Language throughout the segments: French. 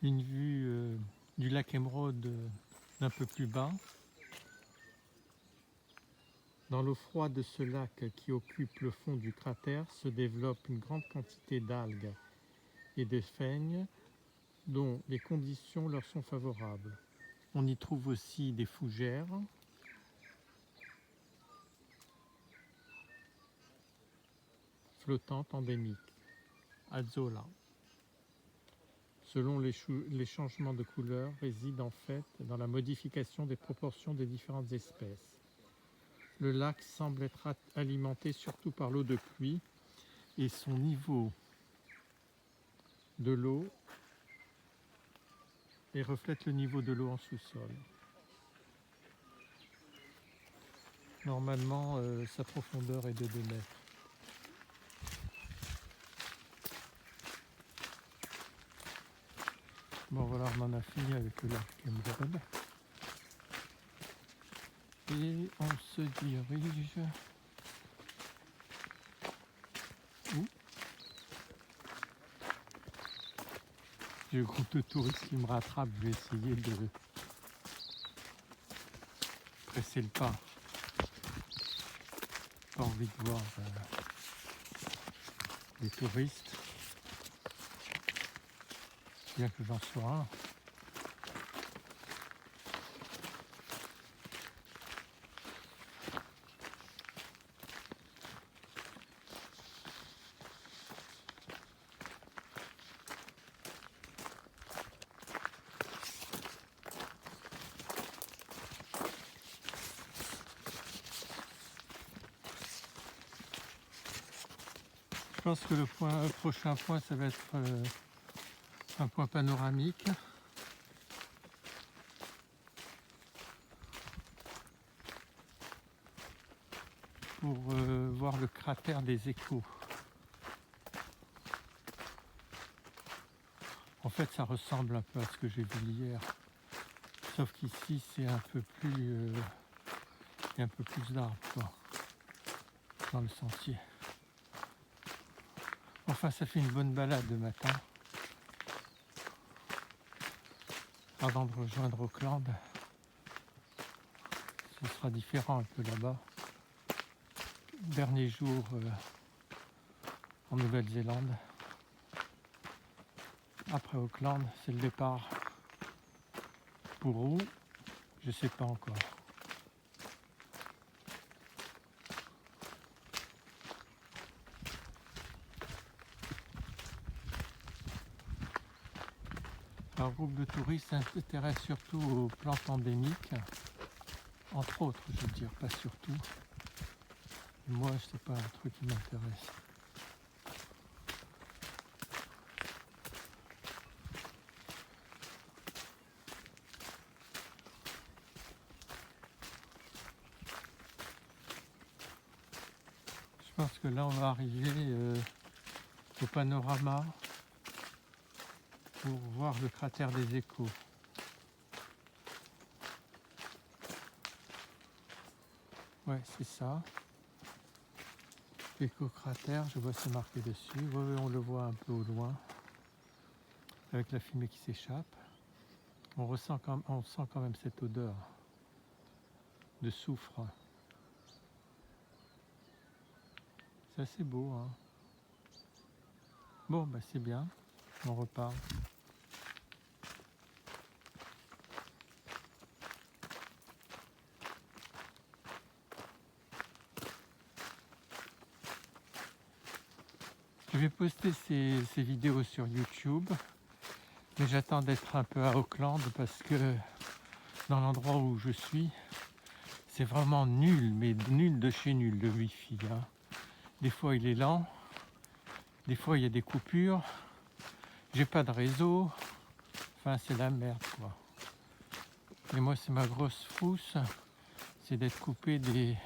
une vue du lac Émeraude d'un peu plus bas. Dans l'eau froide de ce lac qui occupe le fond du cratère se développe une grande quantité d'algues et de phénies dont les conditions leur sont favorables. On y trouve aussi des fougères, flottantes endémiques, Azolla. Selon les changements de couleur, résident en fait dans la modification des proportions des différentes espèces. Le lac semble être alimenté surtout par l'eau de pluie et son niveau de l'eau et reflète le niveau de l'eau en sous-sol. Normalement, sa profondeur est de 2 mètres. Bon voilà, on en a fini avec le lac Émeraude. Et on se dirige où? J'ai le groupe de touristes qui me rattrape, je vais essayer de presser le pas. Pas envie de voir les touristes, bien que j'en sois un. Je pense que le prochain point, ça va être un point panoramique. Pour voir le cratère des Échos. En fait, ça ressemble un peu à ce que j'ai vu hier. Sauf qu'ici, c'est un peu plus... il y a un peu plus d'arbres, quoi, dans le sentier. Enfin, ça fait une bonne balade le matin. Avant de rejoindre Auckland, ce sera différent un peu là-bas. Dernier jour en Nouvelle-Zélande. Après Auckland, c'est le départ. Pour où? Je sais pas encore. Un groupe de touristes s'intéresse surtout aux plantes endémiques, entre autres, je veux dire, pas surtout. Moi, c'est pas un truc qui m'intéresse. Je pense que là, on va arriver au panorama pour voir le cratère des Échos. Ouais, c'est ça. Écho-cratère, je vois c'est marqué dessus. Ouais, on le voit un peu au loin, avec la fumée qui s'échappe. On sent quand même cette odeur de soufre. C'est assez beau, hein. Bon, bah c'est bien, on repart. Je vais poster ces vidéos sur YouTube, mais j'attends d'être un peu à Auckland parce que dans l'endroit où je suis, c'est vraiment nul, mais nul de chez nul le wifi, hein. Des fois il est lent, des fois il y a des coupures, j'ai pas de réseau, enfin c'est la merde quoi. Et moi c'est ma grosse frousse, c'est d'être coupé des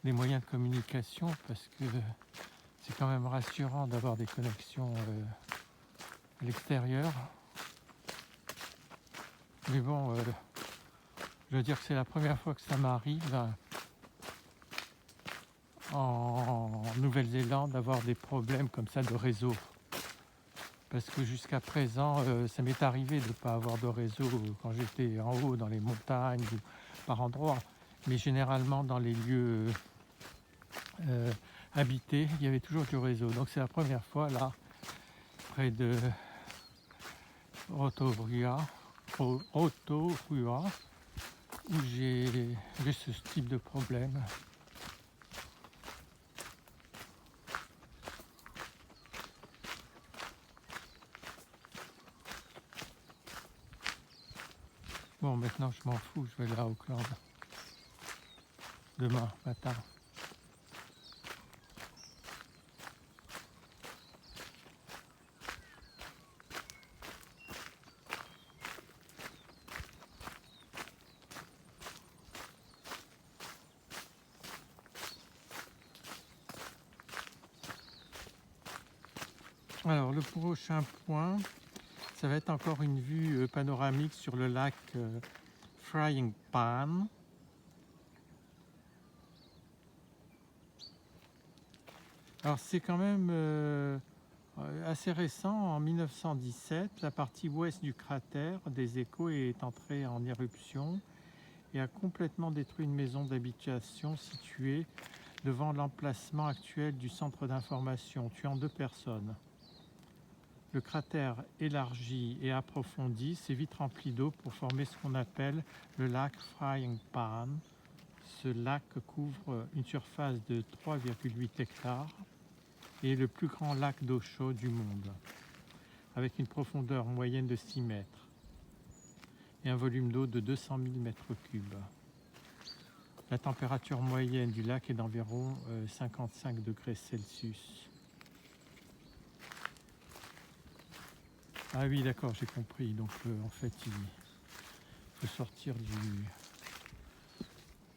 moyens de communication parce que c'est quand même rassurant d'avoir des connexions à l'extérieur. Mais bon, je veux dire que c'est la première fois que ça m'arrive en Nouvelle-Zélande d'avoir des problèmes comme ça de réseau. parce que jusqu'à présent, ça m'est arrivé de ne pas avoir de réseau quand j'étais en haut dans les montagnes ou par endroits, mais généralement dans les lieux habités, il y avait toujours du réseau. Donc c'est la première fois là, près de Rotorua, où j'ai ce type de problème. Bon, maintenant je m'en fous, je vais aller à Auckland demain matin. Alors le prochain point, ça va être encore une vue panoramique sur le lac Frying Pan. Alors c'est quand même assez récent, en 1917, la partie ouest du cratère des Échos est entrée en éruption et a complètement détruit une maison d'habitation située devant l'emplacement actuel du centre d'information, tuant 2 personnes. Le cratère élargi et approfondi s'est vite rempli d'eau pour former ce qu'on appelle le lac Frying Pan. Ce lac couvre une surface de 3,8 hectares et est le plus grand lac d'eau chaude du monde, avec une profondeur moyenne de 6 mètres et un volume d'eau de 200 000 mètres cubes. La température moyenne du lac est d'environ 55 degrés Celsius. Ah oui, d'accord, j'ai compris. Donc en fait, il faut sortir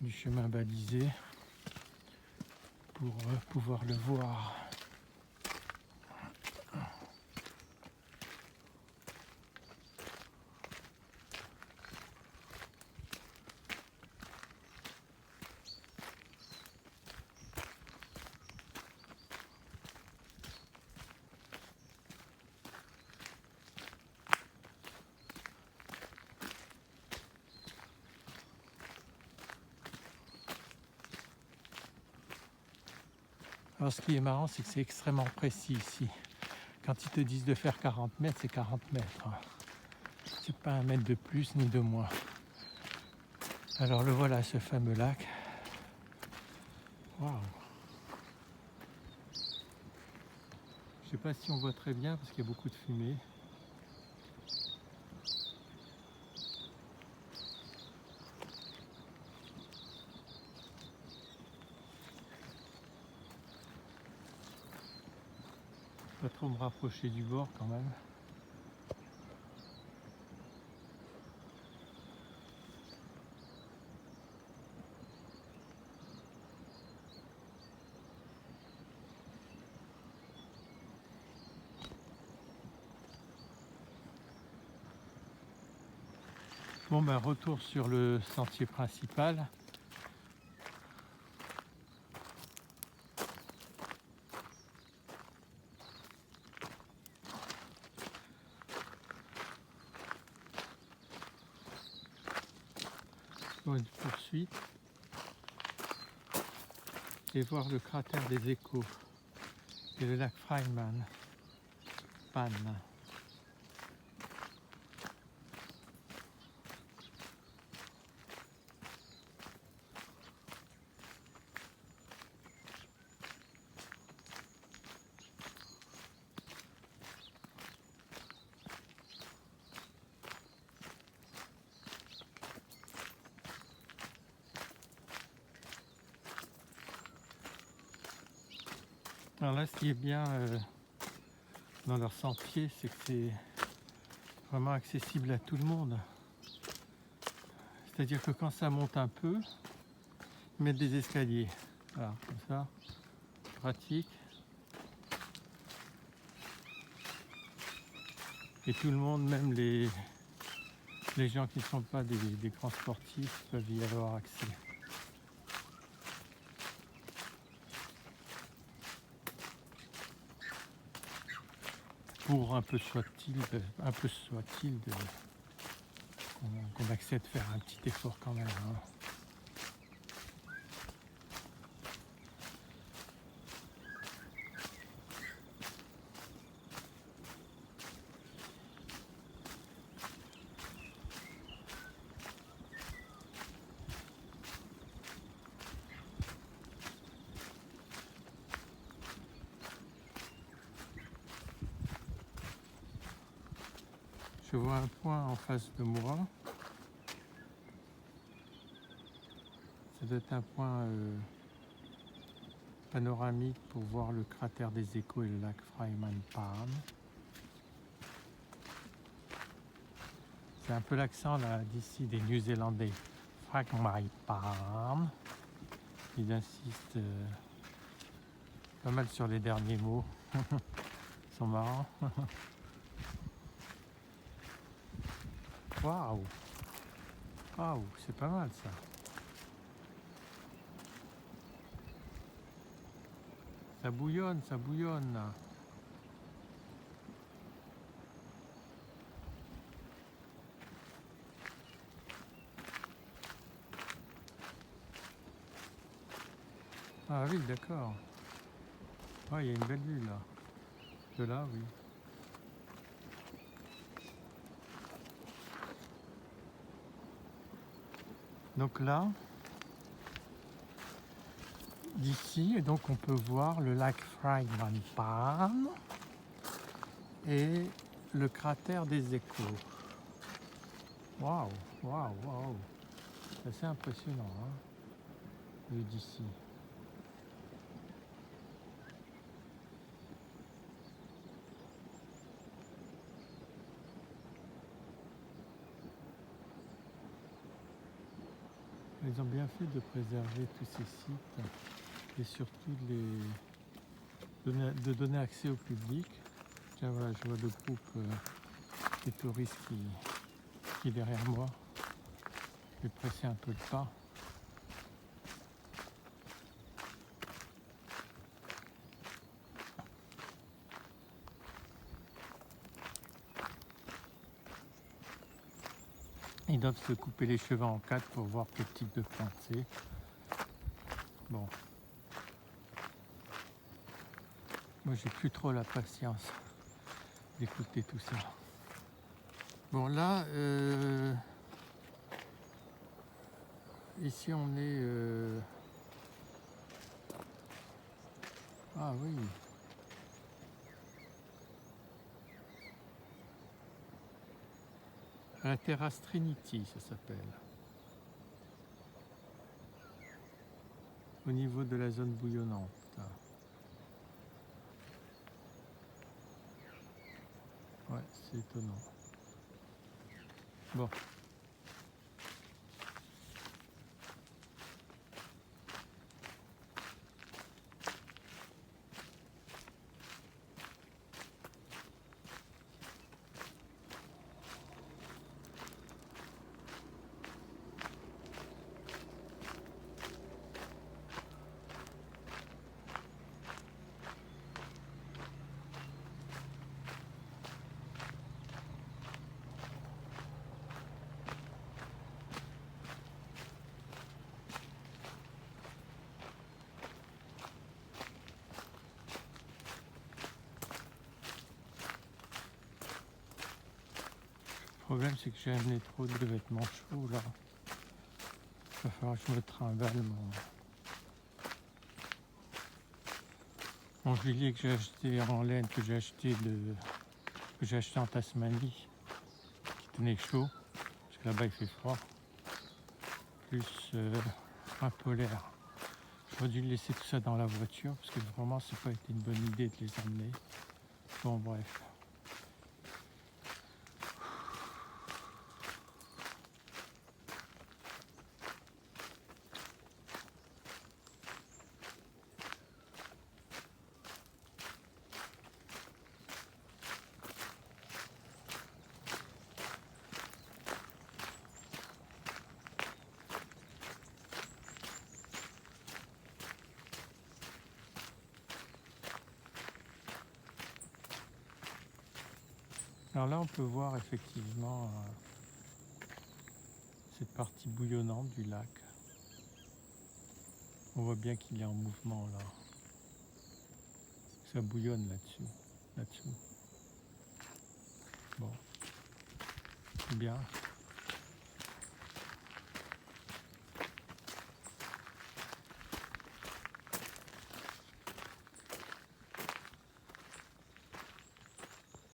du chemin balisé pour pouvoir le voir. Alors ce qui est marrant, c'est que c'est extrêmement précis ici. Quand ils te disent de faire 40 mètres, c'est 40 mètres. C'est pas un mètre de plus ni de moins. Alors le voilà, ce fameux lac. Waouh! Je sais pas si on voit très bien parce qu'il y a beaucoup de fumée. Pas trop me rapprocher du bord quand même. Bon ben retour sur le sentier principal. Pour une poursuite et voir le cratère des Échos et le lac Frying Pan. Alors là, ce qui est bien dans leur sentier, c'est que c'est vraiment accessible à tout le monde. C'est-à-dire que quand ça monte un peu, ils mettent des escaliers. Voilà, comme ça, pratique. Et tout le monde, même les gens qui ne sont pas des grands sportifs, peuvent y avoir accès. pour un peu soit-il qu'on accepte de faire un petit effort quand même. Hein. Je vois un point en face de moi. Ça doit être un point panoramique pour voir le cratère des Échos et le lac Fryman-Palm. C'est un peu l'accent là d'ici des Néo-Zélandais. Fryman-Palm. Ils insistent pas mal sur les derniers mots. Ils sont marrants. Waouh! Waouh, c'est pas mal ça. Ça bouillonne là. Ah oui, d'accord. Ouais, il y a une belle vue là. De là, oui. Donc là, d'ici, donc on peut voir le lac Fryman-Palm et le cratère des Échos. Waouh, waouh, waouh. C'est assez impressionnant, hein, vu d'ici. Ils ont bien fait de préserver tous ces sites et surtout de donner accès au public. Tiens, voilà, je vois le groupe des touristes qui est derrière moi. Je vais presser un peu le pas. Ils doivent se couper les cheveux en quatre pour voir quel type de plante c'est. Bon. Moi, j'ai plus trop la patience d'écouter tout ça. Bon, là, ici, on est... Ah oui. À la terrasse Trinity, ça s'appelle. Au niveau de la zone bouillonnante. Ouais, c'est étonnant. Bon. Le problème, c'est que j'ai amené trop de vêtements chauds là. Il va falloir que je me trimballe mon gilet que j'ai acheté en laine, que j'ai acheté en Tasmanie, qui tenait chaud, parce que là-bas il fait froid, plus un polaire. J'aurais dû laisser tout ça dans la voiture, parce que vraiment c'est pas été une bonne idée de les emmener. Bon bref. Alors là, on peut voir effectivement cette partie bouillonnante du lac. On voit bien qu'il est en mouvement là. Ça bouillonne là-dessous. Bon, c'est bien.